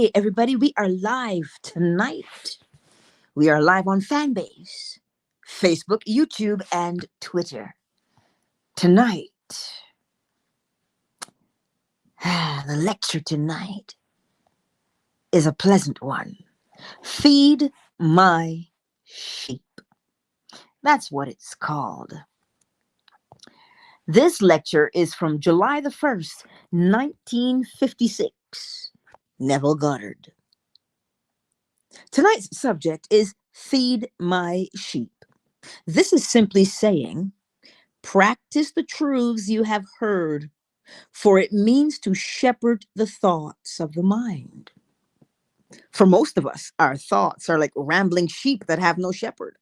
Hey, everybody, we are live tonight. We are live on Fanbase, Facebook, YouTube, and Twitter. Tonight, the lecture tonight is a pleasant one. Feed my sheep. That's what it's called. This lecture is from July the 1st, 1956. Neville Goddard. Tonight's subject is Feed My Sheep. This is simply saying, practice the truths you have heard, for it means to shepherd the thoughts of the mind. For most of us, our thoughts are like rambling sheep that have no shepherd.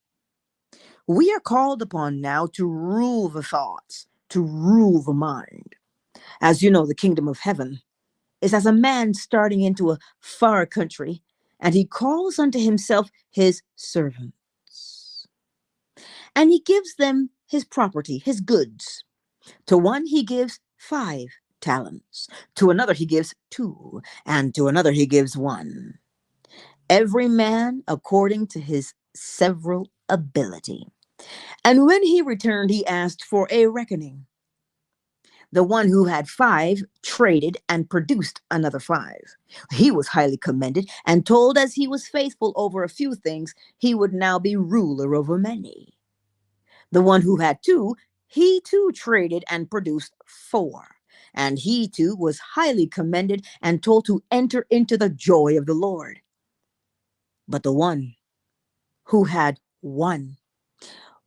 We are called upon now to rule the thoughts, to rule the mind. As you know, the kingdom of heaven is as a man starting into a far country, and he calls unto himself his servants. And he gives them his property, his goods. To one he gives 5 talents, to another he gives 2, and to another he gives 1. Every man according to his several ability. And when he returned, he asked for a reckoning. The one who had 5 traded and produced another 5. He was highly commended and told, as he was faithful over a few things, he would now be ruler over many. The one who had 2, he too traded and produced 4. And he too was highly commended and told to enter into the joy of the Lord. But the one who had 1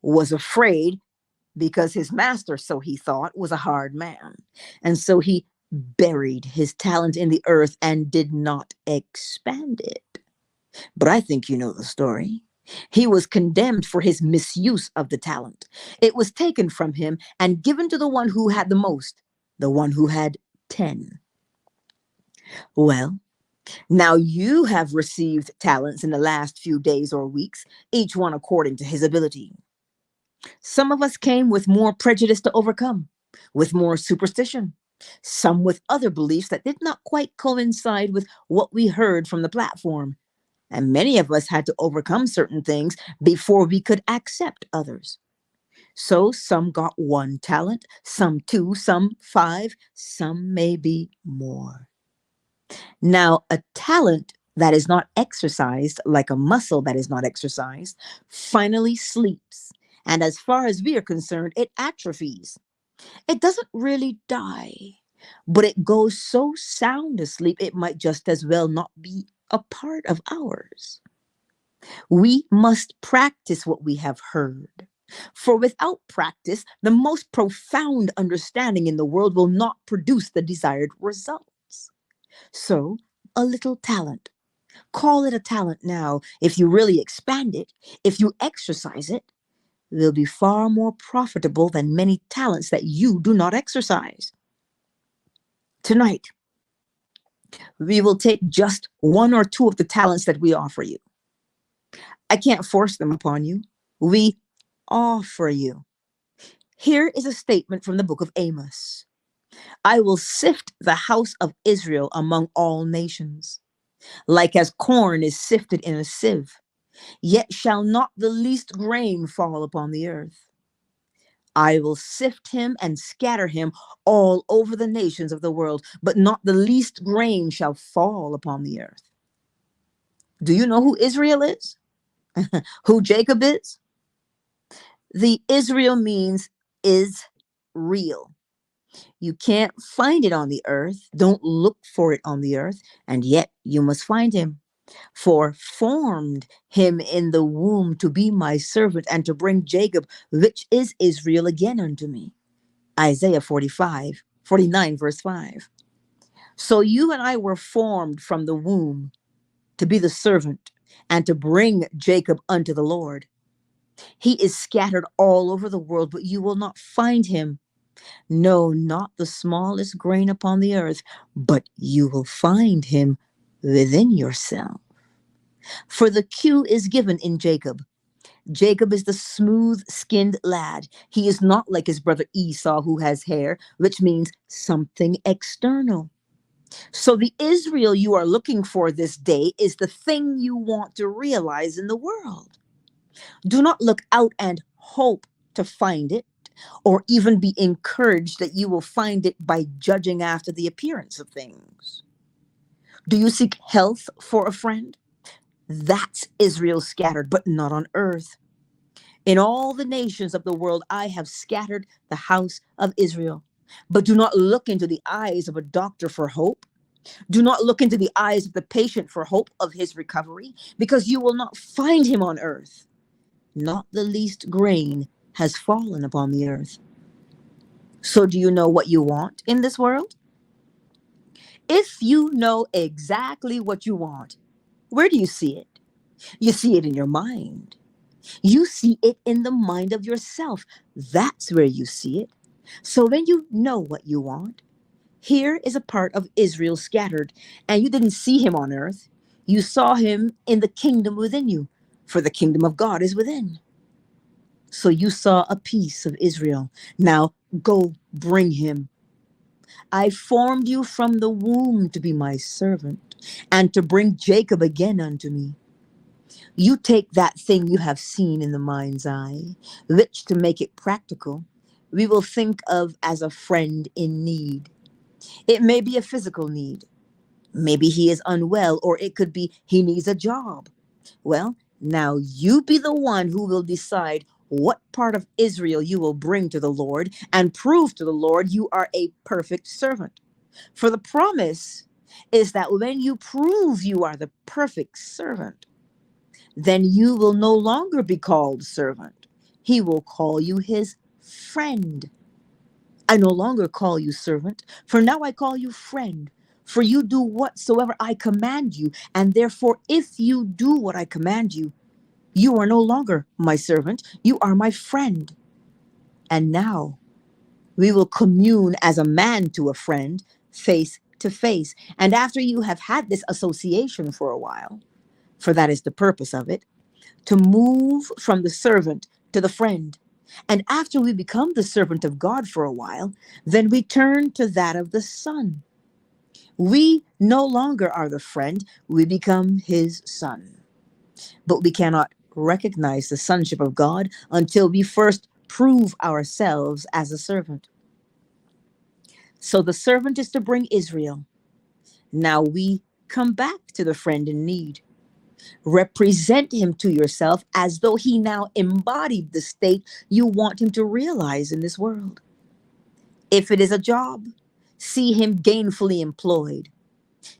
was afraid, because his master, so he thought, was a hard man. And so he buried his talent in the earth and did not expand it. But I think you know the story. He was condemned for his misuse of the talent. It was taken from him and given to the one who had the most, the one who had 10. Well, now you have received talents in the last few days or weeks, each one according to his ability. Some of us came with more prejudice to overcome, with more superstition, some with other beliefs that did not quite coincide with what we heard from the platform. And many of us had to overcome certain things before we could accept others. So some got 1 talent, some 2, some 5, some maybe more. Now, a talent that is not exercised, like a muscle that is not exercised, finally sleeps. And as far as we are concerned, it atrophies. It doesn't really die, but it goes so sound asleep, it might just as well not be a part of ours. We must practice what we have heard. For without practice, the most profound understanding in the world will not produce the desired results. So, a little talent. Call it a talent now. If you really expand it, if you exercise it, will be far more profitable than many talents that you do not exercise. Tonight, we will take just 1 or 2 of the talents that we offer you. I can't force them upon you. We offer you. Here is a statement from the book of Amos. I will sift the house of Israel among all nations, like as corn is sifted in a sieve. Yet shall not the least grain fall upon the earth. I will sift him and scatter him all over the nations of the world, but not the least grain shall fall upon the earth. Do you know who Israel is? Who Jacob is? The Israel means is real. You can't find it on the earth. Don't look for it on the earth, and yet you must find him. For formed him in the womb to be my servant and to bring Jacob, which is Israel, again unto me. Isaiah 49, verse 5. So you and I were formed from the womb to be the servant and to bring Jacob unto the Lord. He is scattered all over the world, but you will not find him. No, not the smallest grain upon the earth, but you will find him within yourself. For the cue is given in Jacob. Jacob is the smooth-skinned lad. He is not like his brother Esau, who has hair, which means something external. So the Israel you are looking for this day is the thing you want to realize in the world. Do not look out and hope to find it, or even be encouraged that you will find it by judging after the appearance of things. Do you seek health for a friend? That's Israel scattered, but not on earth. In all the nations of the world, I have scattered the house of Israel. But do not look into the eyes of a doctor for hope. Do not look into the eyes of the patient for hope of his recovery, because you will not find him on earth. Not the least grain has fallen upon the earth. So, do you know what you want in this world? If you know exactly what you want, where do you see it? You see it in your mind. You see it in the mind of yourself. That's where you see it. So when you know what you want, here is a part of Israel scattered, and you didn't see him on earth. You saw him in the kingdom within you, for the kingdom of God is within. So you saw a piece of Israel. Now go bring him. I formed you from the womb to be my servant, and to bring Jacob again unto me. You take that thing you have seen in the mind's eye, which, to make it practical, we will think of as a friend in need. It may be a physical need. Maybe he is unwell, or it could be he needs a job. Well, now you be the one who will decide what part of Israel you will bring to the Lord and prove to the Lord you are a perfect servant. For the promise is that when you prove you are the perfect servant, then you will no longer be called servant. He will call you his friend. I no longer call you servant, for now I call you friend. For you do whatsoever I command you, and therefore, if you do what I command you, you are no longer my servant, you are my friend. And now we will commune as a man to a friend, face to face. And after you have had this association for a while, for that is the purpose of it, to move from the servant to the friend. And after we become the servant of God for a while, then we turn to that of the Son. We no longer are the friend, we become his son. But we cannot recognize the sonship of God until we first prove ourselves as a servant. So the servant is to bring Israel. Now we come back to the friend in need. Represent him to yourself as though he now embodied the state you want him to realize in this world. If it is a job, see him gainfully employed.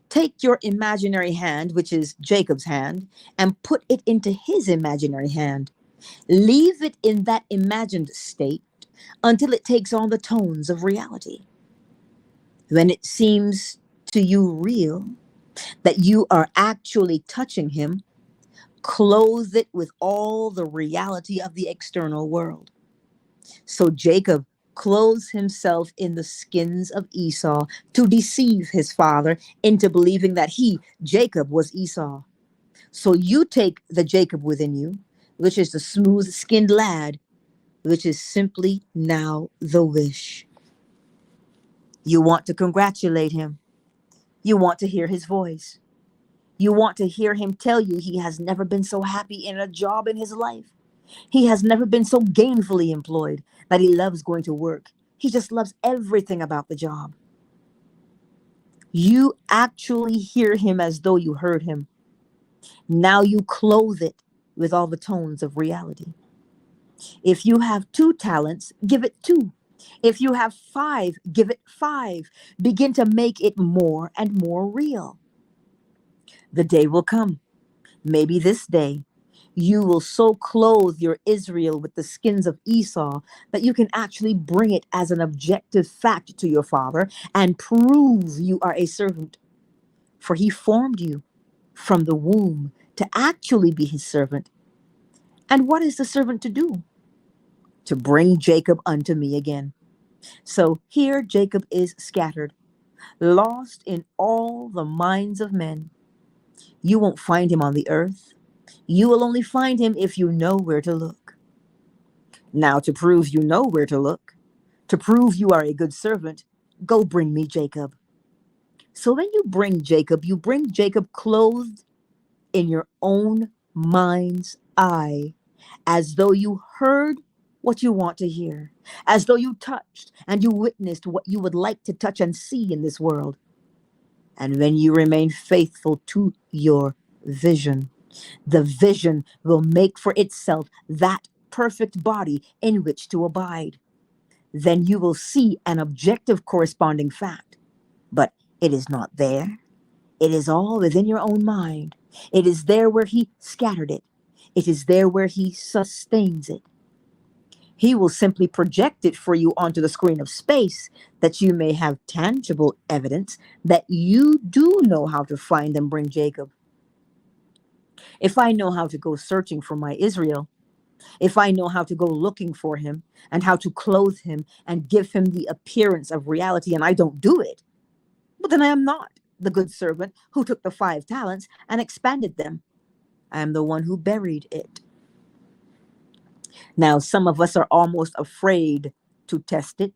Take your imaginary hand, which is Jacob's hand, and put it into his imaginary hand. Leave it in that imagined state until it takes on the tones of reality. When it seems to you real, that you are actually touching him, clothe it with all the reality of the external world. So Jacob clothes himself in the skins of Esau to deceive his father into believing that he, Jacob, was Esau. So you take the Jacob within you, which is the smooth-skinned lad, which is simply now the wish. You want to congratulate him. You want to hear his voice. You want to hear him tell you he has never been so happy in a job in his life. He has never been so gainfully employed, that he loves going to work. He just loves everything about the job. You actually hear him as though you heard him. Now you clothe it with all the tones of reality. If you have 2 talents, give it 2. If you have 5, give it 5. Begin to make it more and more real. The day will come, maybe this day, you will so clothe your Israel with the skins of Esau that you can actually bring it as an objective fact to your father and prove you are a servant. For he formed you from the womb to actually be his servant. And what is the servant to do? To bring Jacob unto me again. So here Jacob is scattered, lost in all the minds of men. You won't find him on the earth. You will only find him if you know where to look. Now, to prove you know where to look, to prove you are a good servant, go bring me Jacob. So when you bring Jacob clothed in your own mind's eye, as though you heard what you want to hear, as though you touched and you witnessed what you would like to touch and see in this world. And when you remain faithful to your vision, the vision will make for itself that perfect body in which to abide. Then you will see an objective corresponding fact, but it is not there. It is all within your own mind. It is there where he scattered it. It is there where he sustains it. He will simply project it for you onto the screen of space that you may have tangible evidence that you do know how to find and bring Jacob. If I know how to go searching for my Israel, if I know how to go looking for him and how to clothe him and give him the appearance of reality, and I don't do it, well, then I am not the good servant who took the 5 talents and expanded them. I am the one who buried it. Now, some of us are almost afraid to test it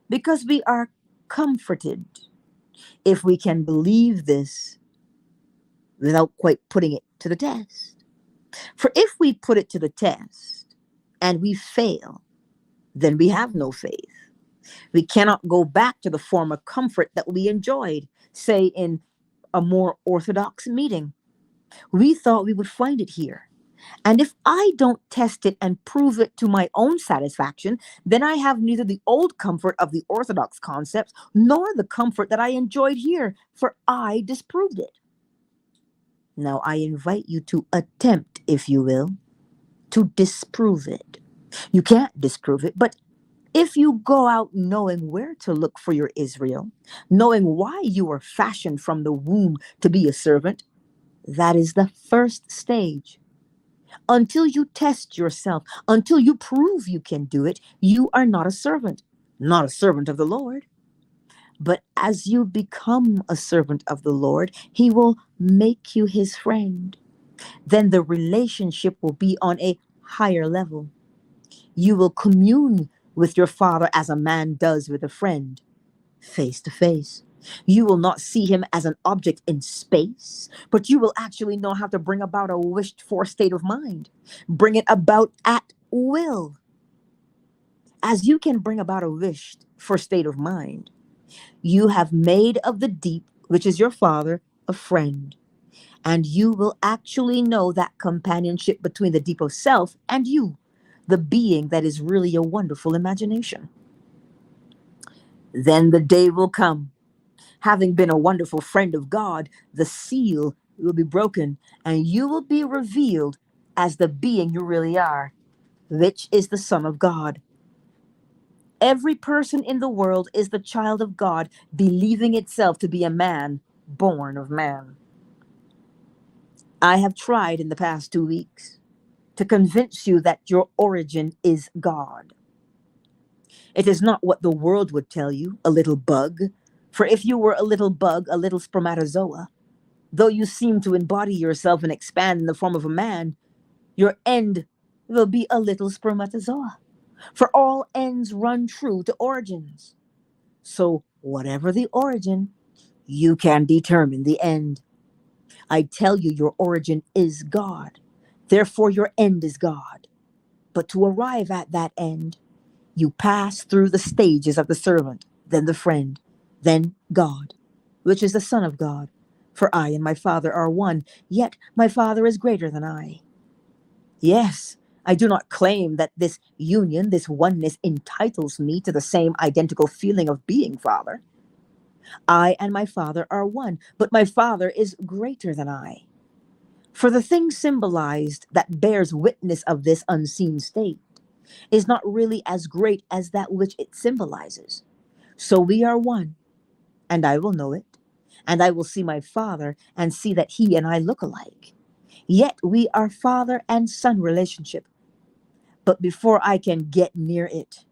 because we are comforted if we can believe this without quite putting it to the test. For if we put it to the test and we fail, then we have no faith. We cannot go back to the former comfort that we enjoyed, say in a more orthodox meeting. We thought we would find it here. And if I don't test it and prove it to my own satisfaction, then I have neither the old comfort of the orthodox concepts nor the comfort that I enjoyed here, for I disproved it. Now I invite you to attempt, if you will, to disprove it. You can't disprove it, but if you go out knowing where to look for your Israel, knowing why you were fashioned from the womb to be a servant, that is the first stage. Until you test yourself, until you prove you can do it, you are not a servant of the Lord. But as you become a servant of the Lord, he will make you his friend. Then the relationship will be on a higher level. You will commune with your father as a man does with a friend, face to face. You will not see him as an object in space, but you will actually know how to bring about a wished for state of mind. Bring it about at will. As you can bring about a wished for state of mind, you have made of the deep, which is your father, a friend. And you will actually know that companionship between the deep of self and you, the being that is really a wonderful imagination. Then the day will come. Having been a wonderful friend of God, the seal will be broken and you will be revealed as the being you really are, which is the Son of God. Every person in the world is the child of God, believing itself to be a man born of man. I have tried in the past 2 weeks to convince you that your origin is God. It is not what the world would tell you, a little bug. For if you were a little bug, a little spermatozoa, though you seem to embody yourself and expand in the form of a man, your end will be a little spermatozoa. For all ends run true to origins. So whatever the origin, you can determine the end. I tell you, your origin is God. Therefore, your end is God. But to arrive at that end, you pass through the stages of the servant, then the friend, then God, which is the Son of God. For I and my Father are one, yet my Father is greater than I. Yes, I do not claim that this union, this oneness, entitles me to the same identical feeling of being Father. I and my Father are one, but my Father is greater than I. For the thing symbolized that bears witness of this unseen state is not really as great as that which it symbolizes. So we are one, and I will know it, and I will see my Father and see that he and I look alike. Yet we are father and son relationship. But before I can get near it,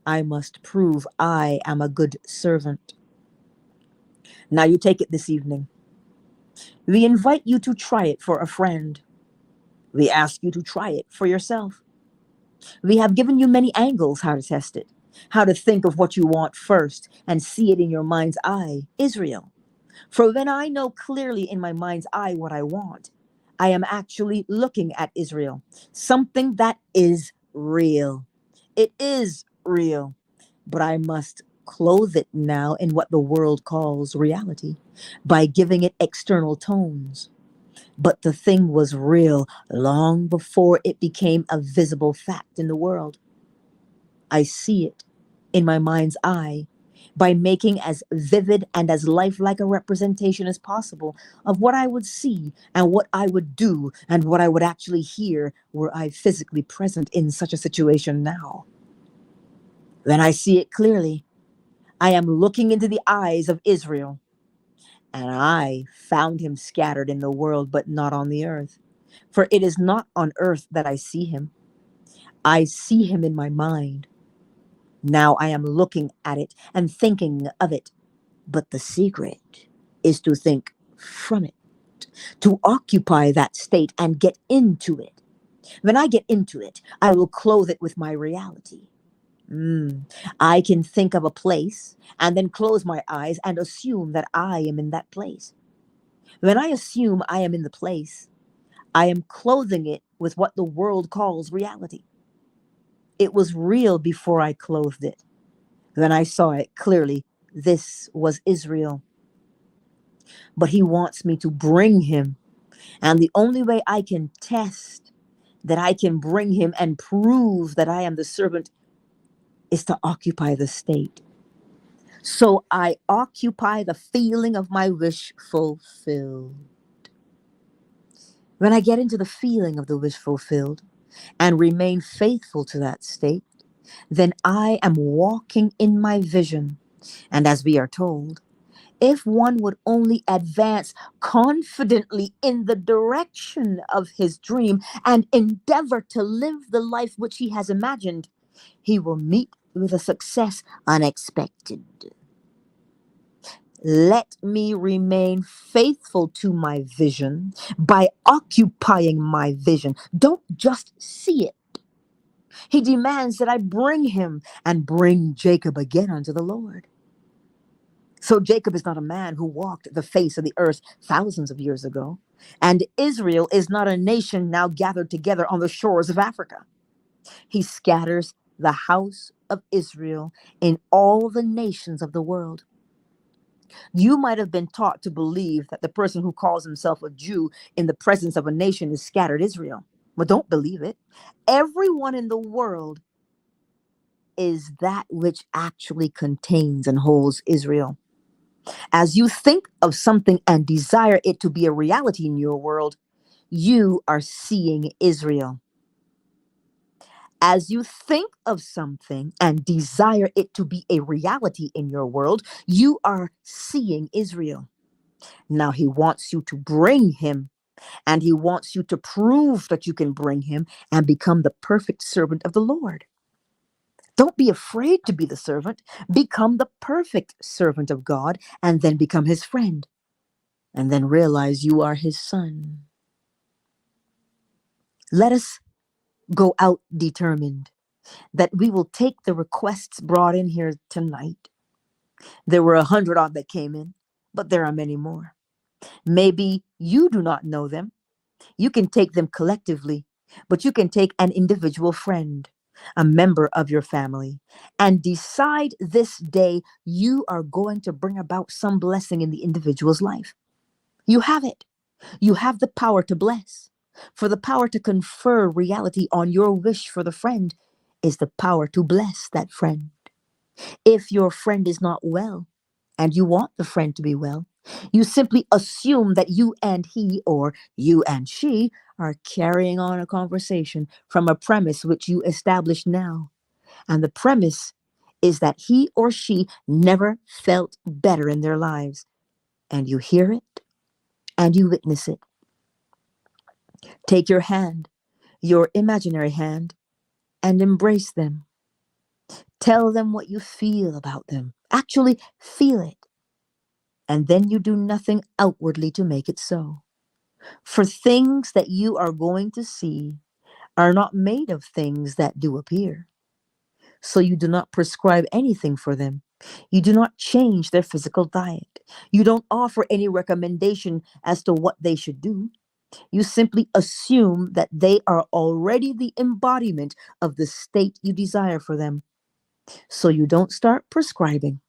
I must prove I am a good servant. Now you take it this evening. We invite you to try it for a friend. We ask you to try it for yourself. We have given you many angles how to test it. how to think of what you want first and see it in your mind's eye, Israel. For when I know clearly in my mind's eye what I want, I am actually looking at Israel, something that is real. It is real, but I must clothe it now in what the world calls reality by giving it external tones. But the thing was real long before it became a visible fact in the world. I see it in my mind's eye by making as vivid and as lifelike a representation as possible of what I would see and what I would do and what I would actually hear were I physically present in such a situation now. Then I see it clearly. I am looking into the eyes of Israel, and I found him scattered in the world, but not on the earth. For it is not on earth that I see him. I see him in my mind. Now I am looking at it and thinking of it. But the secret is to think from it, to occupy that state and get into it. When I get into it, I will clothe it with my reality. I can think of a place and then close my eyes and assume that I am in that place. When I assume I am in the place, I am clothing it with what the world calls reality. It was real before I clothed it. Then I saw it clearly. This was Israel. But he wants me to bring him. And the only way I can test that I can bring him and prove that I am the servant is to occupy the state. So I occupy the feeling of my wish fulfilled. When I get into the feeling of the wish fulfilled and remain faithful to that state, then I am walking in my vision. And as we are told, if one would only advance confidently in the direction of his dream and endeavor to live the life which he has imagined, he will meet with a success unexpected. Let me remain faithful to my vision by occupying my vision. Don't just see it. He demands that I bring him and bring Jacob again unto the Lord. So Jacob is not a man who walked the face of the earth thousands of years ago, and Israel is not a nation now gathered together on the shores of Africa. He scatters the house of Israel in all the nations of the world. You might have been taught to believe that the person who calls himself a Jew in the presence of a nation is scattered Israel. But don't believe it. Everyone in the world is that which actually contains and holds Israel. As you think of something and desire it to be a reality in your world, you are seeing Israel. As you think of something and desire it to be a reality in your world, you are seeing Israel. Now he wants you to bring him, and he wants you to prove that you can bring him and become the perfect servant of the Lord. Don't be afraid to be the servant. Become the perfect servant of God and then become his friend. And then realize you are his son. Let us go out determined that we will take the requests brought in here tonight. There were 100 odd that came in, but there are many more. Maybe you do not know them. You can take them collectively, but you can take an individual friend, a member of your family, and decide this day you are going to bring about some blessing in the individual's life. You have it. You have the power to bless. For the power to confer reality on your wish for the friend is the power to bless that friend. If your friend is not well and you want the friend to be well, you simply assume that you and he or you and she are carrying on a conversation from a premise which you establish now. And the premise is that he or she never felt better in their lives. And you hear it and you witness it. Take your hand, your imaginary hand, and embrace them. Tell them what you feel about them. Actually feel it. And then you do nothing outwardly to make it so. For things that you are going to see are not made of things that do appear. So you do not prescribe anything for them. You do not change their physical diet. You don't offer any recommendation as to what they should do. You simply assume that they are already the embodiment of the state you desire for them. So you don't start prescribing.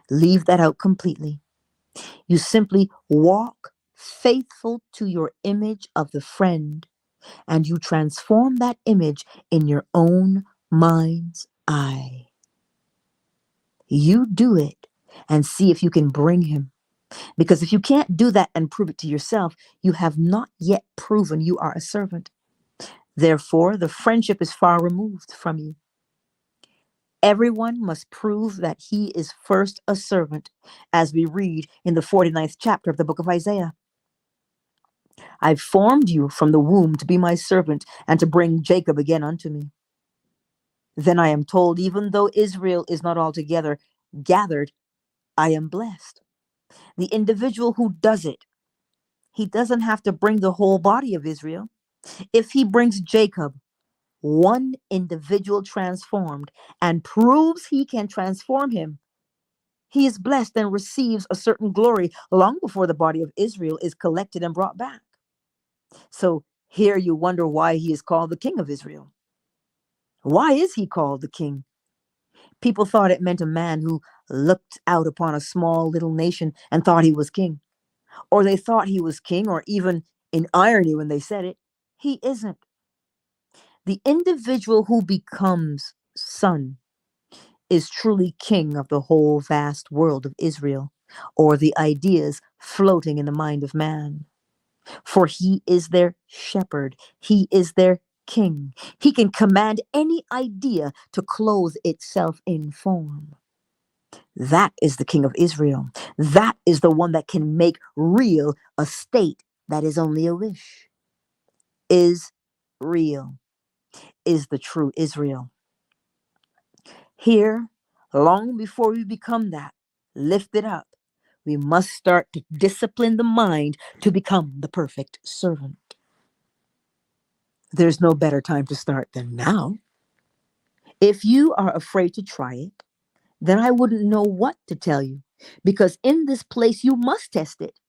Leave that out completely. You simply walk faithful to your image of the friend, and you transform that image in your own mind's eye. You do it and see if you can bring him. Because if you can't do that and prove it to yourself, you have not yet proven you are a servant. Therefore, the friendship is far removed from you. Everyone must prove that he is first a servant, as we read in the 49th chapter of the book of Isaiah. I've formed you from the womb to be my servant and to bring Jacob again unto me. Then I am told, even though Israel is not altogether gathered, I am blessed. The individual who does it, he doesn't have to bring the whole body of Israel. If he brings Jacob, one individual transformed, and proves he can transform him, he is blessed and receives a certain glory long before the body of Israel is collected and brought back. So here you wonder why he is called the King of Israel. Why is he called the king? People thought it meant a man who looked out upon a small little nation and thought he was king. Or they thought he was king, or even in irony when they said it, he isn't. The individual who becomes son is truly king of the whole vast world of Israel, or the ideas floating in the mind of man. For he is their shepherd. He is their king. He can command any idea to clothe itself in form. That is the King of Israel. That is the one that can make real a state that is only a wish. Is real. Is the true Israel. Here, long before we become that, lifted up, we must start to discipline the mind to become the perfect servant. There's no better time to start than now. If you are afraid to try it, then I wouldn't know what to tell you, because in this place you must test it.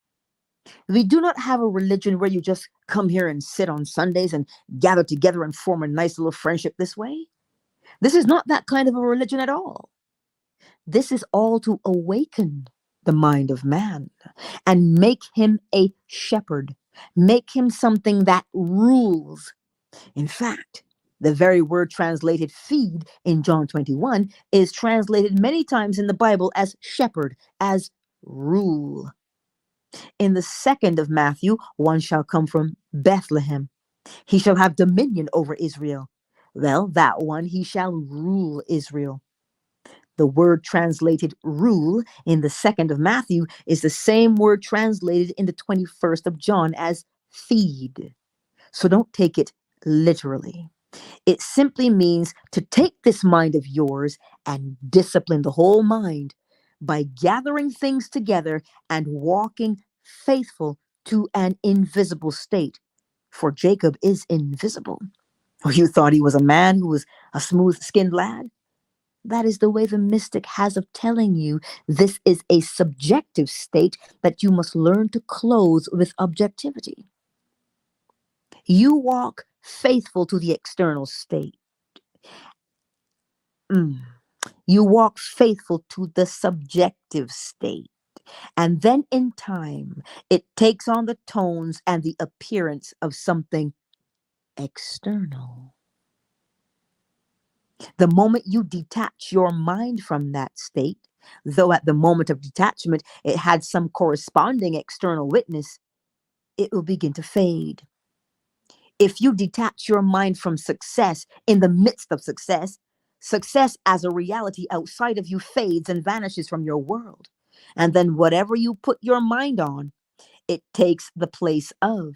We do not have a religion where you just come here and sit on Sundays and gather together and form a nice little friendship this way. This is not that kind of a religion at all. This is all to awaken the mind of man and make him a shepherd, make him something that rules. In fact, the very word translated feed in John 21 is translated many times in the Bible as shepherd, as rule. In the second of Matthew, one shall come from Bethlehem. He shall have dominion over Israel. Well, that one, he shall rule Israel. The word translated rule in the second of Matthew is the same word translated in the 21st of John as feed. So don't take it literally. It simply means to take this mind of yours and discipline the whole mind by gathering things together and walking faithful to an invisible state. For Jacob is invisible. Or you thought he was a man who was a smooth-skinned lad? That is the way the mystic has of telling you this is a subjective state that you must learn to clothe with objectivity. You walk faithful to the external state. You walk faithful to the subjective state. And then in time, it takes on the tones and the appearance of something external. The moment you detach your mind from that state, though at the moment of detachment it had some corresponding external witness, it will begin to fade. If you detach your mind from success in the midst of success, success as a reality outside of you fades and vanishes from your world. And then whatever you put your mind on, it takes the place of.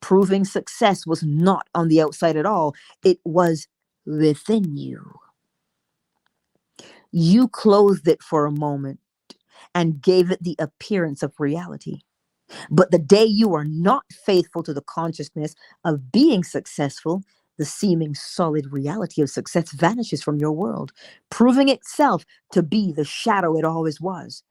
Proving success was not on the outside at all. It was within you. You clothed it for a moment and gave it the appearance of reality. But the day you are not faithful to the consciousness of being successful, the seeming solid reality of success vanishes from your world, proving itself to be the shadow it always was.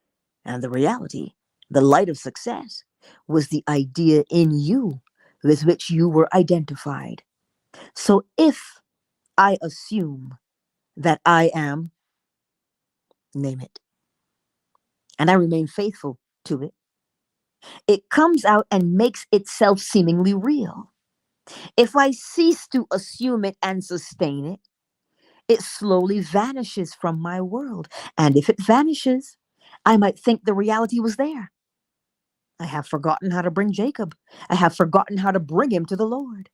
And the reality, the light of success, was the idea in you with which you were identified. So if I assume that I am, name it, and I remain faithful to it, it comes out and makes itself seemingly real. If I cease to assume it and sustain it, it slowly vanishes from my world. And if it vanishes, I might think the reality was there. I have forgotten how to bring Jacob. I have forgotten how to bring him to the Lord.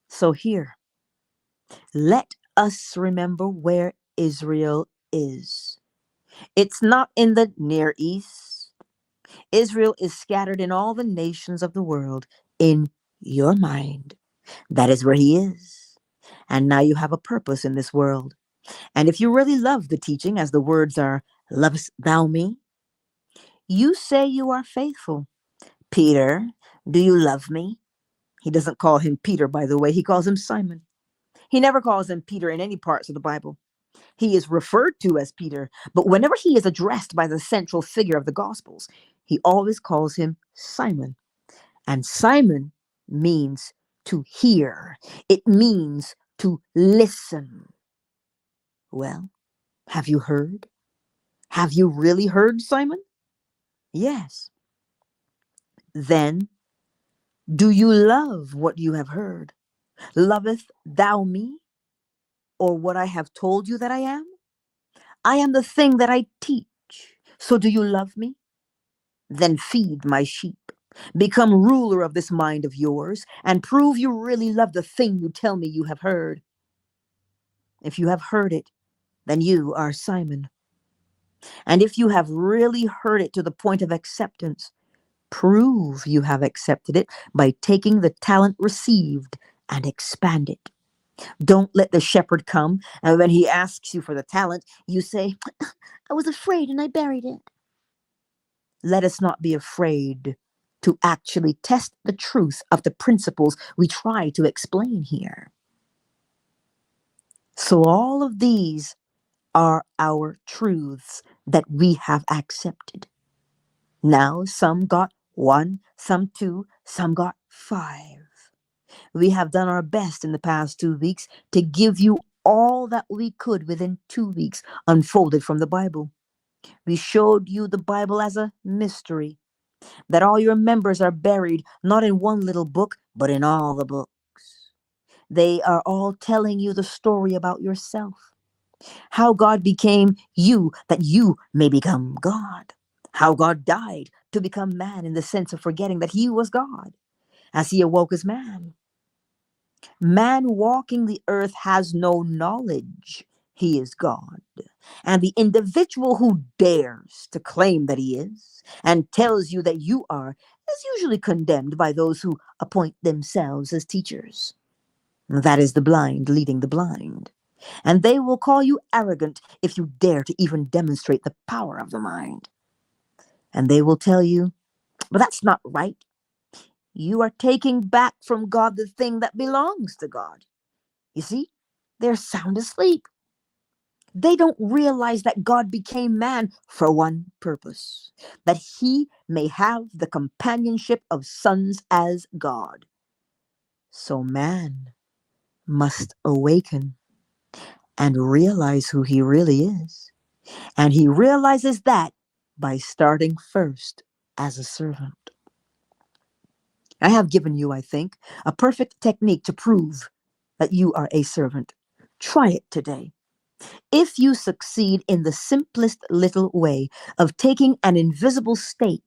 So here, let us remember where Israel is. It's not in the Near East. Israel is scattered in all the nations of the world in your mind. That is where he is. And now you have a purpose in this world. And if you really love the teaching, as the words are, lovest thou me? You say you are faithful. Peter, do you love me? He doesn't call him Peter, by the way. He calls him Simon. He never calls him Peter in any parts of the Bible. He is referred to as Peter, but whenever he is addressed by the central figure of the Gospels, he always calls him Simon. And Simon means to hear. It means to listen. Well, have you heard? Have you really heard, Simon? Yes. Then, do you love what you have heard? Lovest thou me, or what I have told you that I am? I am the thing that I teach. So do you love me? Then feed my sheep. Become ruler of this mind of yours, and prove you really love the thing you tell me you have heard. If you have heard it, then you are Simon. And if you have really heard it to the point of acceptance, prove you have accepted it by taking the talent received and expand it. Don't let the shepherd come, and when he asks you for the talent, you say, I was afraid and I buried it. Let us not be afraid to actually test the truth of the principles we try to explain here. So all of these are our truths that we have accepted. Now some got 1, some 2, some got 5. We have done our best in the past 2 weeks to give you all that we could within 2 weeks unfolded from the Bible. We showed you the Bible as a mystery, that all your members are buried not in one little book, but in all the books. They are all telling you the story about yourself, how God became you that you may become God, how God died to become man in the sense of forgetting that he was God as he awoke as man. Man walking the earth has no knowledge he is God. And the individual who dares to claim that he is and tells you that you are is usually condemned by those who appoint themselves as teachers. That is the blind leading the blind. And they will call you arrogant if you dare to even demonstrate the power of the mind. And they will tell you, but that's not right. You are taking back from God the thing that belongs to God. You see, they're sound asleep. They don't realize that God became man for one purpose, that he may have the companionship of sons as God. So man must awaken and realize who he really is. And he realizes that by starting first as a servant. I have given you, I think, a perfect technique to prove that you are a servant. Try it today. If you succeed in the simplest little way of taking an invisible state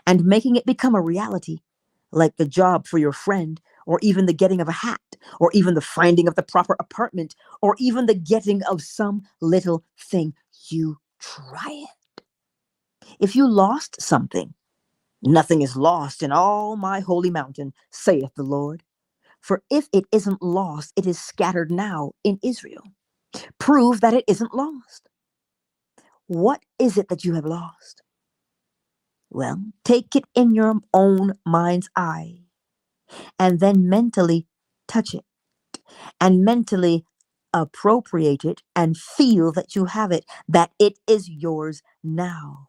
and making it become a reality, like the job for your friend, or even the getting of a hat, or even the finding of the proper apartment, or even the getting of some little thing, you try it. If you lost something, nothing is lost in all my holy mountain, saith the Lord. For if it isn't lost, it is scattered now in Israel. Prove that it isn't lost. What is it that you have lost? Well, take it in your own mind's eye and then mentally touch it, and mentally appropriate it and feel that you have it, that it is yours now.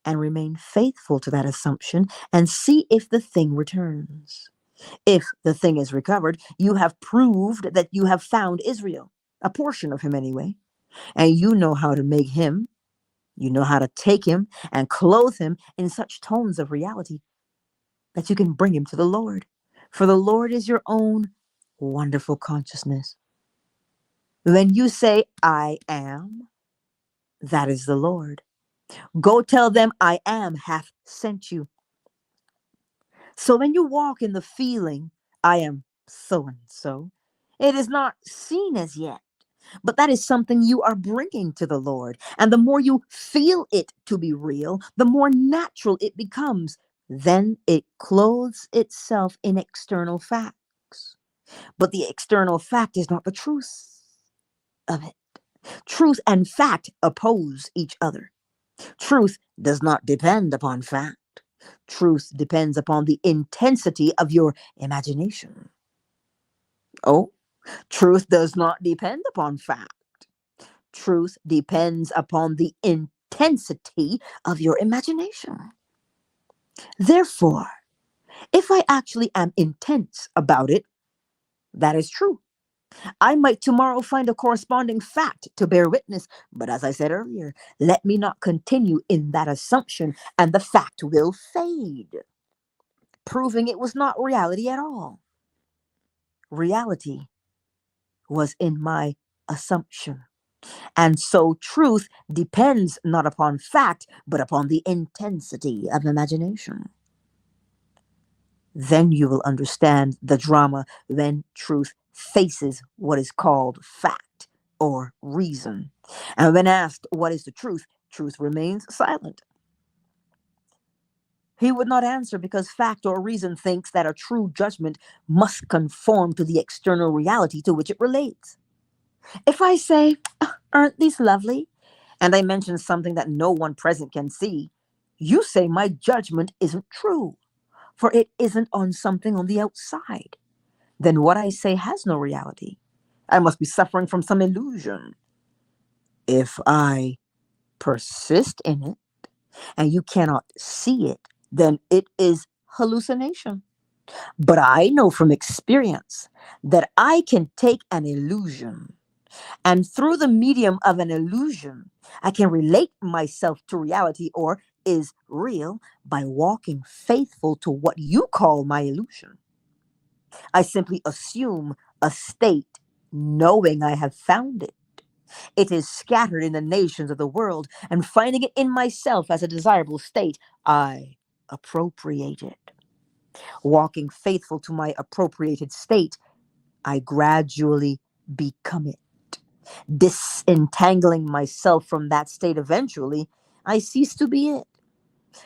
And remain faithful to that assumption and see if the thing returns. If the thing is recovered, you have proved that you have found Israel, a portion of him anyway, and you know how to make him, you know how to take him and clothe him in such tones of reality that you can bring him to the Lord. For the Lord is your own wonderful consciousness. When you say, I am, that is the Lord. Go tell them, I am hath sent you. So when you walk in the feeling, I am so and so, it is not seen as yet, but that is something you are bringing to the Lord. And the more you feel it to be real, the more natural it becomes. Then it clothes itself in external facts. But the external fact is not the truth of it. Truth and fact oppose each other. Truth does not depend upon fact. Truth depends upon the intensity of your imagination. Oh, truth does not depend upon fact. Truth depends upon the intensity of your imagination. Therefore, if I actually am intense about it, that is true. I might tomorrow find a corresponding fact to bear witness, but as I said earlier, let me not continue in that assumption and the fact will fade, proving it was not reality at all. Reality was in my assumption. And so truth depends not upon fact, but upon the intensity of imagination. Then you will understand the drama when truth faces what is called fact or reason. And when asked what is the truth, truth remains silent. He would not answer because fact or reason thinks that a true judgment must conform to the external reality to which it relates. If I say, aren't these lovely? And I mention something that no one present can see, you say my judgment isn't true, for it isn't on something on the outside. Then what I say has no reality. I must be suffering from some illusion. If I persist in it and you cannot see it, then it is hallucination. But I know from experience that I can take an illusion, and through the medium of an illusion, I can relate myself to reality or is real by walking faithful to what you call my illusion. I simply assume a state knowing I have found it. It is scattered in the nations of the world, and finding it in myself as a desirable state, I appropriate it. Walking faithful to my appropriated state, I gradually become it. Disentangling myself from that state eventually, I cease to be it.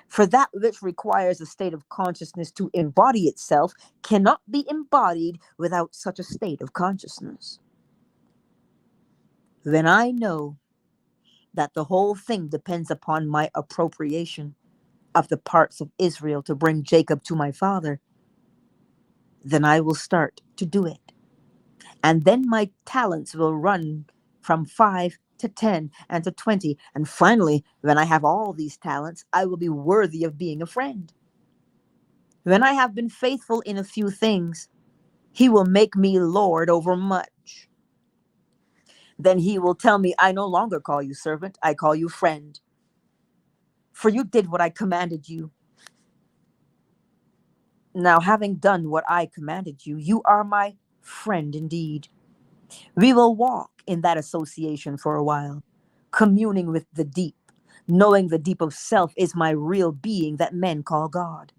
For that which requires a state of consciousness to embody itself cannot be embodied without such a state of consciousness. Then I know that the whole thing depends upon my appropriation of the parts of Israel to bring Jacob to my father. Then I will start to do it. And then my talents will run from 5 to 10 and to 20. And finally, when I have all these talents, I will be worthy of being a friend. When I have been faithful in a few things, he will make me Lord over much. Then he will tell me, I no longer call you servant, I call you friend. For you did what I commanded you. Now, having done what I commanded you, you are my friend indeed. We will walk in that association for a while, communing with the deep, knowing the deep of self is my real being that men call God.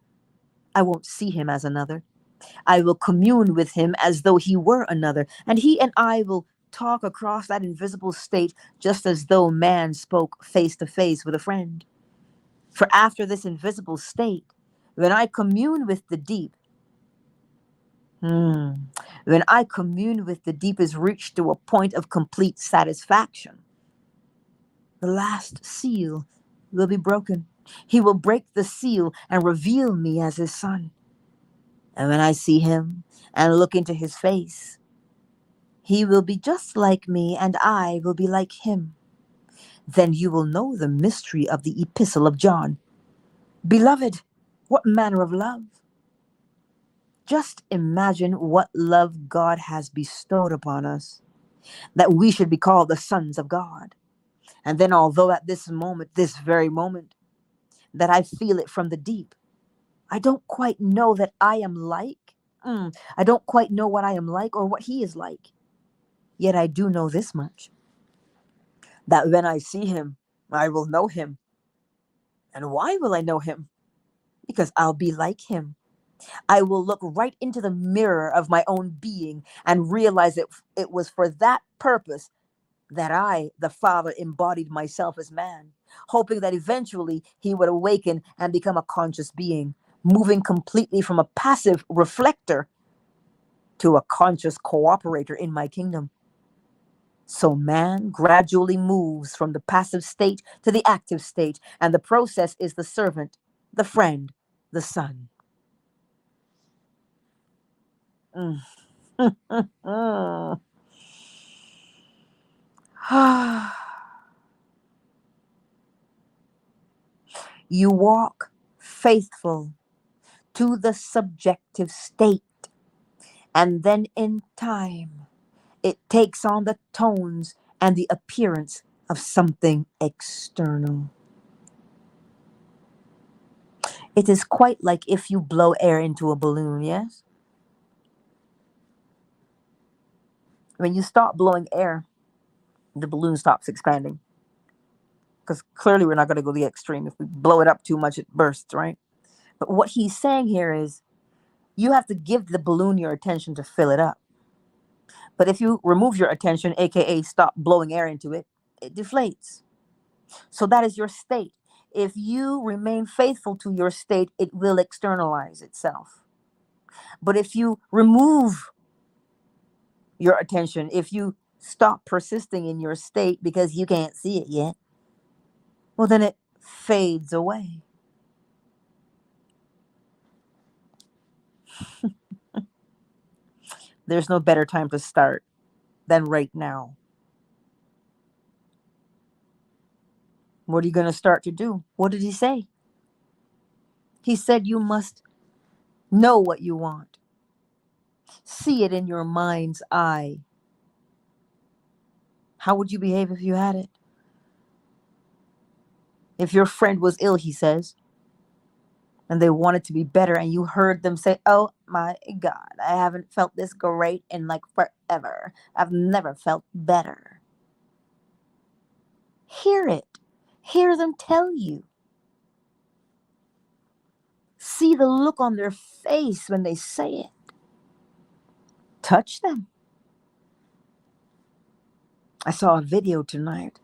I won't see him as another. I will commune with him as though he were another, and he and I will talk across that invisible state just as though man spoke face to face with a friend. For after this invisible state, when I commune with the deep, when I commune with the deep is reached to a point of complete satisfaction, the last seal will be broken. He will break the seal and reveal me as his son. And when I see him and look into his face, he will be just like me, and I will be like him. Then you will know the mystery of the Epistle of John. Beloved, what manner of love? Just imagine what love God has bestowed upon us, that we should be called the sons of God. And then, although at this moment, this very moment, that I feel it from the deep, I don't quite know that I am like, I don't quite know what I am like or what he is like. Yet I do know this much, that when I see him, I will know him. And why will I know him? Because I'll be like him. I will look right into the mirror of my own being and realize it was for that purpose that I, the Father, embodied myself as man, hoping that eventually he would awaken and become a conscious being, moving completely from a passive reflector to a conscious cooperator in my kingdom. So man gradually moves from the passive state to the active state, and the process is the servant, the friend, the son. Mm. You walk faithful to the subjective state, and then in time, it takes on the tones and the appearance of something external. It is quite like if you blow air into a balloon, yes? When you stop blowing air, the balloon stops expanding. Because clearly we're not going to go the extreme. If we blow it up too much, it bursts, right? But what he's saying here is you have to give the balloon your attention to fill it up. But if you remove your attention, aka stop blowing air into it, it deflates. So that is your state. If you remain faithful to your state, it will externalize itself. But if you remove your attention, if you stop persisting in your state because you can't see it yet, well, then it fades away. There's no better time to start than right now. What are you going to start to do? What did he say? He said you must know what you want. See it in your mind's eye. How would you behave if you had it? If your friend was ill, he says, and they wanted to be better, and you heard them say, "Oh my God, I haven't felt this great in like forever. I've never felt better." Hear it. Hear them tell you. See the look on their face when they say it. Touch them. I saw a video tonight.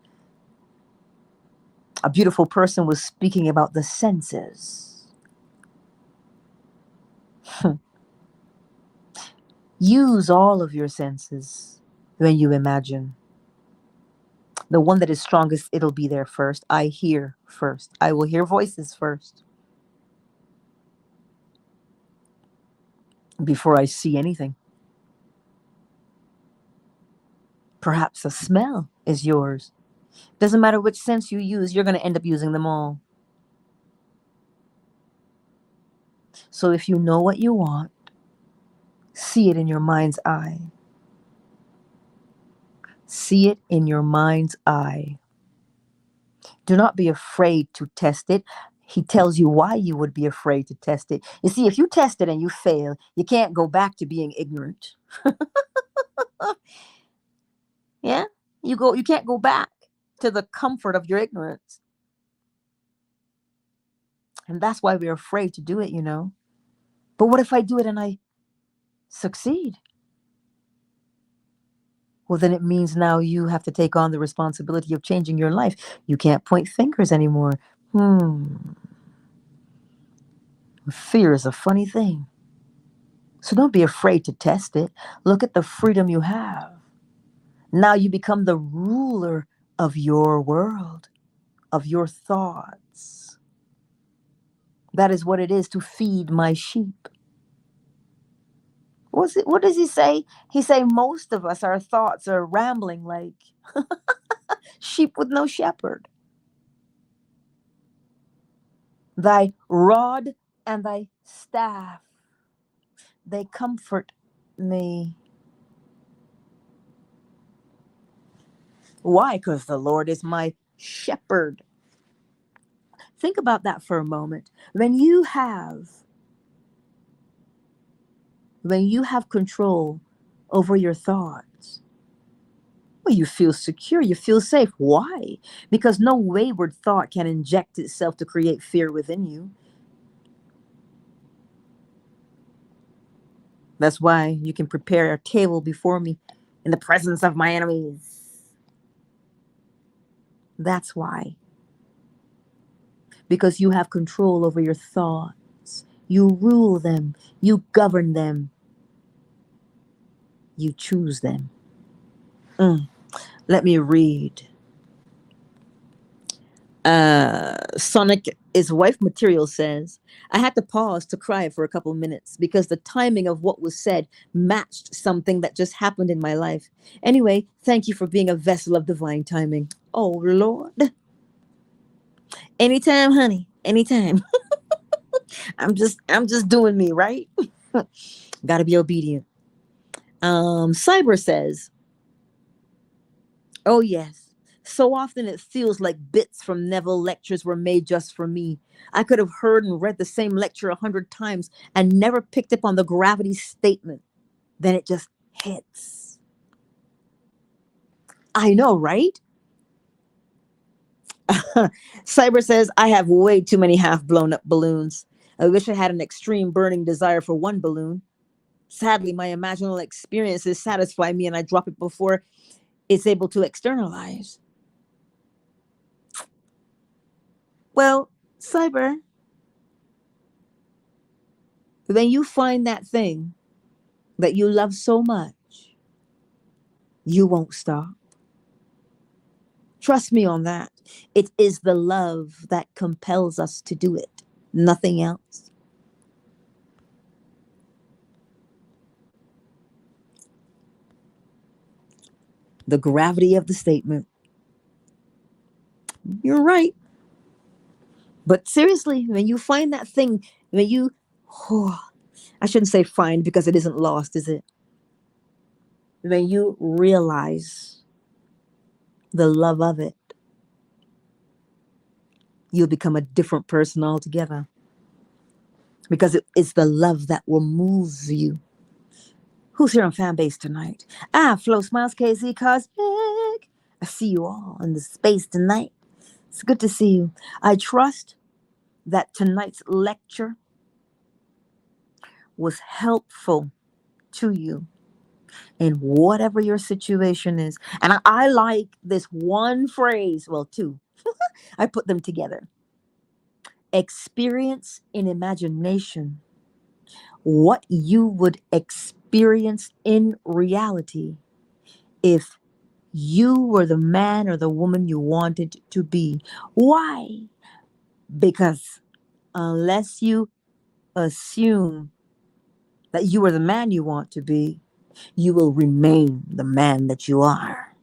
A beautiful person was speaking about the senses. Use all of your senses when you imagine. The one that is strongest, it'll be there first. I hear first. I will hear voices first before I see anything. Perhaps a smell is yours. Doesn't matter which sense you use, you're going to end up using them all. So if you know what you want, see it in your mind's eye. See it in your mind's eye. Do not be afraid to test it. He tells you why you would be afraid to test it. You see, if you test it and you fail, you can't go back to being ignorant. Yeah? You can't go back to the comfort of your ignorance. And that's why we're afraid to do it, you know. But what if I do it and I succeed? Well, then it means now you have to take on the responsibility of changing your life. You can't point fingers anymore. Fear is a funny thing. So don't be afraid to test it. Look at the freedom you have. Now you become the ruler of your world, of your thoughts. That is what it is to feed my sheep. What does he say? He say most of us, our thoughts are rambling like sheep with no shepherd. Thy rod and thy staff, they comfort me. Why? Because the Lord is my shepherd. Think about that for a moment. When you have control over your thoughts, well, you feel secure, you feel safe. Why? Because no wayward thought can inject itself to create fear within you. That's why you can prepare a table before me in the presence of my enemies. That's why. Because you have control over your thoughts. You rule them. You govern them. You choose them. Let me read. Sonic is wife material says, I had to pause to cry for a couple minutes because the timing of what was said matched something that just happened in my life. Anyway, thank you for being a vessel of divine timing. Oh Lord. Anytime, honey. Anytime. I'm just doing me, right? Gotta be obedient. Cyber says, oh, yes. So often it feels like bits from Neville lectures were made just for me. I could have heard and read the same lecture 100 times and never picked up on the gravity statement. Then it just hits. I know, right? Cyber says, I have way too many half blown up balloons. I wish I had an extreme burning desire for one balloon. Sadly, my imaginal experiences satisfy me and I drop it before it's able to externalize. Well, Cyber, when you find that thing that you love so much, you won't stop. Trust me on that. It is the love that compels us to do it, nothing else. The gravity of the statement. You're right. But seriously, when you find that thing, when you, oh, I shouldn't say find because it isn't lost, is it? When you realize the love of it, you'll become a different person altogether. Because it's the love that will move you. Who's here on fan base tonight? Flo Smiles, KZ Cosmic. I see you all in the space tonight. It's good to see you. I trust that tonight's lecture was helpful to you in whatever your situation is. And I like this one phrase, well, two. I put them together. Experience in imagination what you would experience in reality if you were the man or the woman you wanted to be. Why? Because unless you assume that you are the man you want to be, you will remain the man that you are.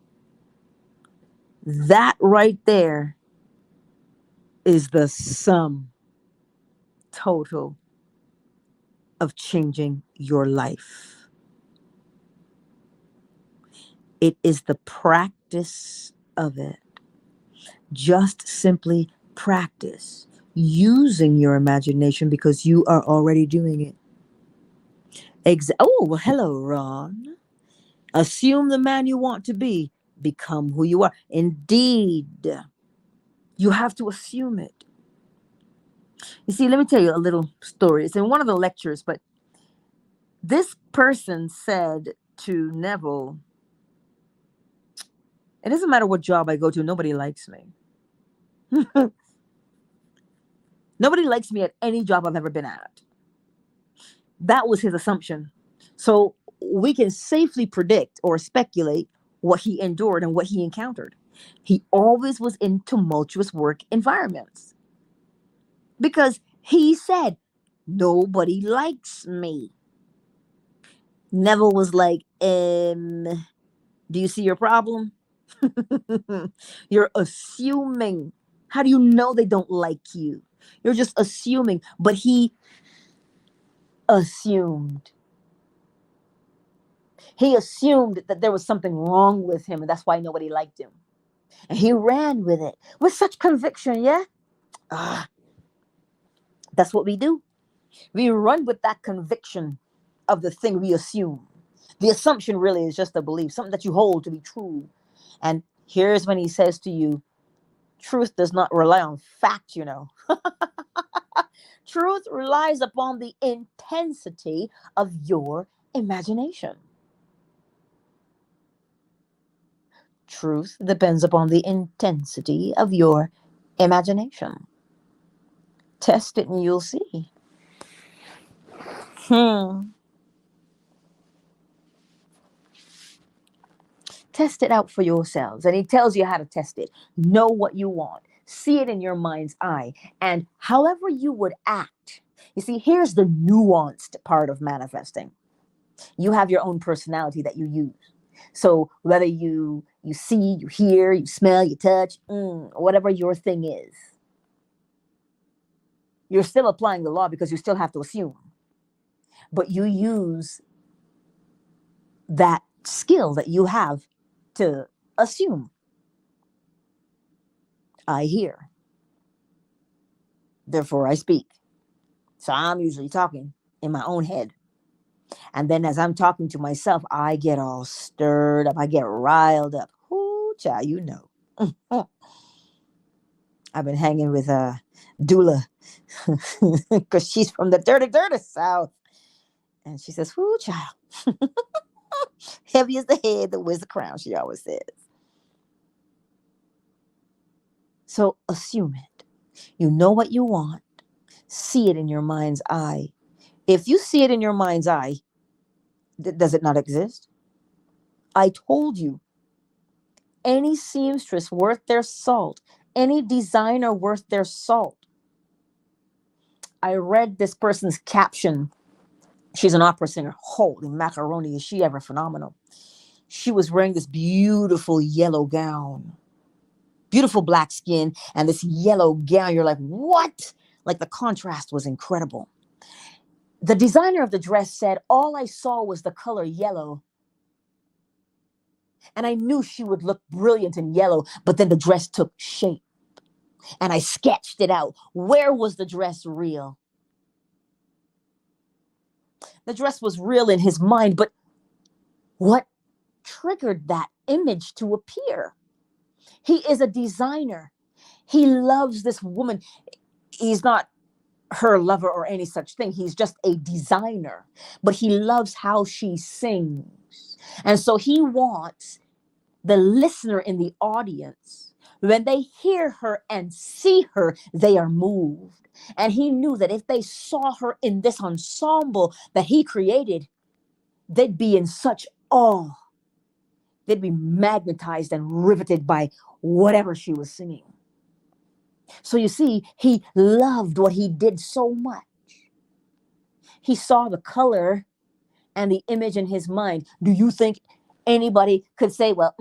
That right there is the sum total of changing your life. It is the practice of it. Just simply practice using your imagination because you are already doing it. Oh, well, hello, Ron. Assume the man you want to be. Become who you are. Indeed, you have to assume it. You see, let me tell you a little story. It's in one of the lectures, but this person said to Neville, it doesn't matter what job I go to, nobody likes me. Nobody likes me at any job I've ever been at. That was his assumption. So we can safely predict or speculate what he endured and what he encountered. He always was in tumultuous work environments because he said, nobody likes me. Neville was like, do you see your problem? You're assuming. How do you know they don't like you? You're just assuming. But he assumed. He assumed that there was something wrong with him, and that's why nobody liked him. And he ran with it with such conviction, yeah? Ah, that's what we do. We run with that conviction of the thing we assume. The assumption really is just a belief, something that you hold to be true. And here's when he says to you, truth does not rely on fact, you know. Truth relies upon the intensity of your imagination. Truth depends upon the intensity of your imagination. Test it and you'll see. Test it out for yourselves. And he tells you how to test it. Know what you want. See it in your mind's eye. And however you would act. You see, here's the nuanced part of manifesting. You have your own personality that you use. So whether you see, you hear, you smell, you touch, whatever your thing is, you're still applying the law because you still have to assume. But you use that skill that you have to assume. I hear, therefore I speak. So I'm usually talking in my own head. And then as I'm talking to myself, I get all stirred up. I get riled up. Ooh, child, you know. I've been hanging with Dula because she's from the dirty South. And she says, ooh, child. Heavy is the head that wears the crown, she always says. So assume it. You know what you want. See it in your mind's eye. If you see it in your mind's eye, does it not exist? I told you, any seamstress worth their salt, any designer worth their salt. I read this person's caption. She's an opera singer. Holy macaroni, is she ever phenomenal. She was wearing this beautiful yellow gown. Beautiful black skin and this yellow gown. You're like, what? Like the contrast was incredible. The designer of the dress said, all I saw was the color yellow. And I knew she would look brilliant in yellow, but then the dress took shape. And I sketched it out. Where was the dress real? The dress was real in his mind, but what triggered that image to appear? He is a designer. He loves this woman. He's not her lover or any such thing. He's just a designer, but he loves how she sings. And so he wants the listener in the audience, when they hear her and see her, they are moved. And he knew that if they saw her in this ensemble that he created, they'd be in such awe. They'd be magnetized and riveted by whatever she was singing. So you see, he loved what he did so much. He saw the color and the image in his mind. Do you think anybody could say, well,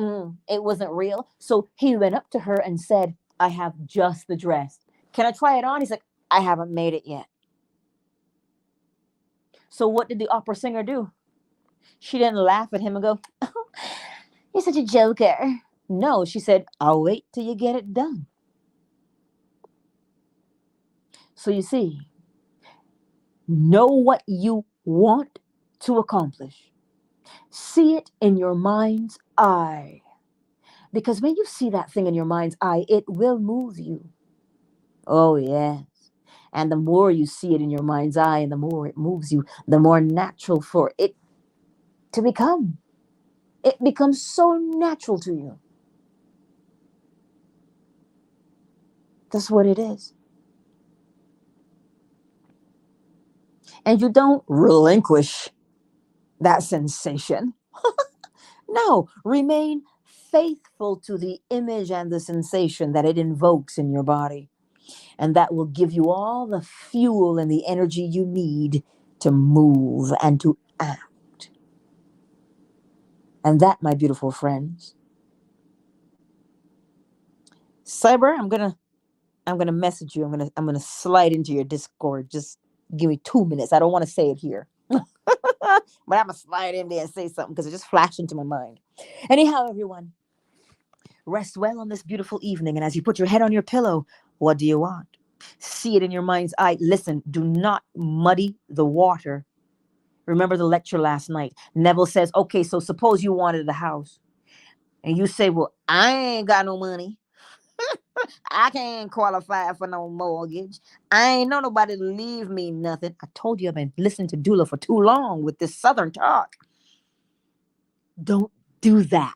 it wasn't real? So he went up to her and said, I have just the dress. Can I try it on? He's like, I haven't made it yet. So what did the opera singer do? She didn't laugh at him and go, oh, you're such a joker. No, she said, I'll wait till you get it done. So you see, know what you want to accomplish. See it in your mind's eye. Because when you see that thing in your mind's eye, it will move you. Oh, yes. And the more you see it in your mind's eye and the more it moves you, the more natural for it to become. It becomes so natural to you. That's what it is. And you don't relinquish that sensation. No, remain faithful to the image and the sensation that it invokes in your body. And that will give you all the fuel and the energy you need to move and to act. And that, my beautiful friends, Cyber, I'm gonna message you. I'm gonna slide into your Discord. Just give me 2 minutes. I don't want to say it here. But I'm gonna slide in there and say something because it just flashed into my mind. Anyhow, everyone, rest well on this beautiful evening. And as you put your head on your pillow, what do you want? See it in your mind's eye. Listen, do not muddy the water. Remember the lecture last night. Neville says, okay, so suppose you wanted the house. And you say, well, I ain't got no money. I can't qualify for no mortgage. I ain't know nobody to leave me nothing. I told you I've been listening to Dula for too long with this Southern talk. Don't do that.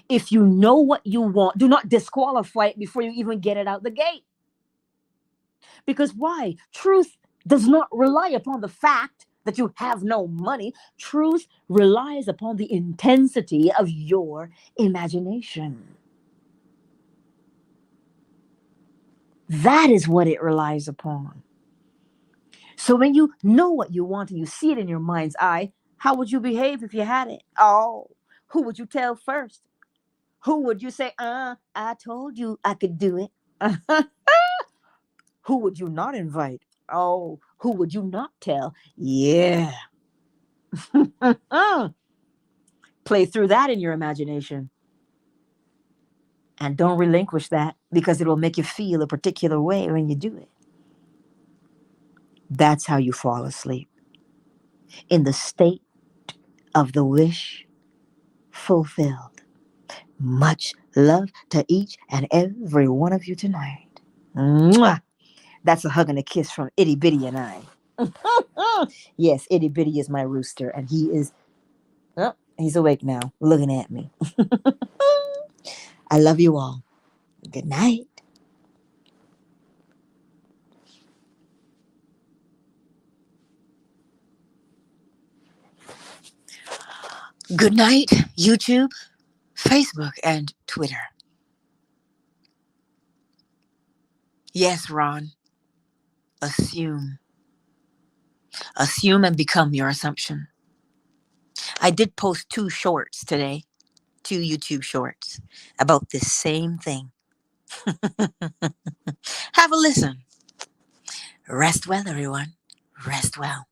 If you know what you want, do not disqualify it before you even get it out the gate. Because why? Truth does not rely upon the fact that you have no money. Truth relies upon the intensity of your imagination. That is what it relies upon. So when you know what you want and you see it in your mind's eye, how would you behave if you had it? Oh, who would you tell first? Who would you say, I told you I could do it? Who would you not invite? Oh, who would you not tell? Yeah. Play through that in your imagination. And don't relinquish that because it will make you feel a particular way when you do it. That's how you fall asleep. In the state of the wish fulfilled. Much love to each and every one of you tonight. Mwah! That's a hug and a kiss from Itty Bitty and I. Yes, Itty Bitty is my rooster, and he's awake now, looking at me. I love you all. Good night. Good night, YouTube, Facebook, and Twitter. Yes, Ron, assume. Assume and become your assumption. I did post 2 shorts today, 2 YouTube shorts about this same thing. Have a listen. Rest well, everyone. Rest well.